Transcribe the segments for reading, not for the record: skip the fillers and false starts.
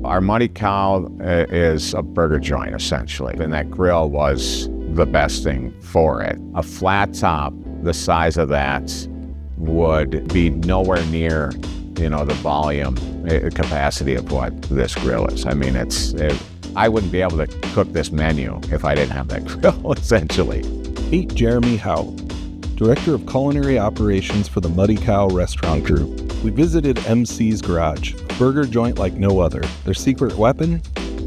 Our Muddy Cow is a burger joint, essentially, and that grill was the best thing for it. A flat top the size of that would be nowhere near, the volume capacity of what this grill is. I mean, I wouldn't be able to cook this menu if I didn't have that grill, essentially. Meet Jeremy Hoh, Director of Culinary Operations for the Muddy Cow Restaurant Group. We visited MC's Garage, a burger joint like no other. Their secret weapon?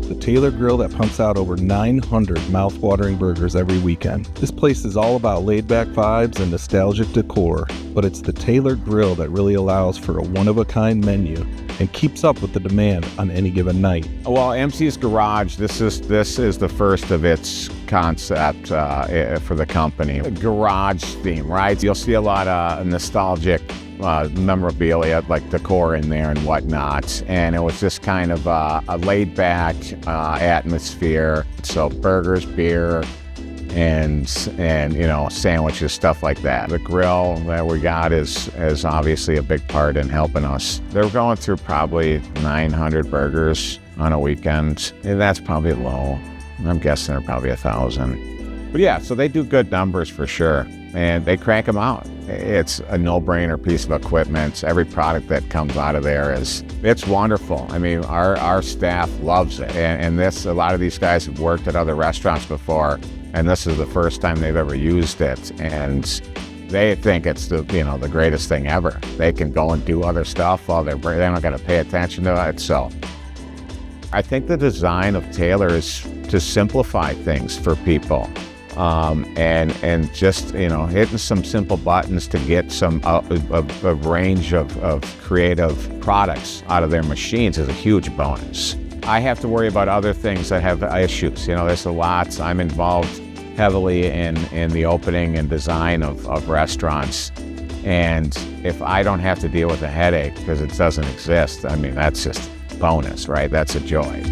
The Taylor Grill that pumps out over 900 mouth-watering burgers every weekend. This place is all about laid-back vibes and nostalgic decor, but it's the Taylor Grill that really allows for a one-of-a-kind menu and keeps up with the demand on any given night. Well, MC's Garage, this is the first of its concept for the company. A garage theme, right? You'll see a lot of nostalgic memorabilia, like decor in there and whatnot, and it was just kind of a laid-back atmosphere. So burgers, beer, and sandwiches, stuff like that. The grill that we got is obviously a big part in helping us. They're going through probably 900 burgers on a weekend, and that's probably low. I'm guessing they're probably 1,000. But yeah, so they do good numbers for sure, and they crank them out. It's a no-brainer piece of equipment. Every product that comes out of there it's wonderful. I mean, our staff loves it, and a lot of these guys have worked at other restaurants before, and this is the first time they've ever used it, and they think it's the greatest thing ever. They can go and do other stuff while they're not going to pay attention to it. So I think the design of Taylor is to simplify things for people. And just hitting some simple buttons to get some a range of creative products out of their machines is a huge bonus. I have to worry about other things that have issues. There's a lot. I'm involved heavily in the opening and design of restaurants, and if I don't have to deal with a headache because it doesn't exist, I mean, that's just bonus, right? That's a joy.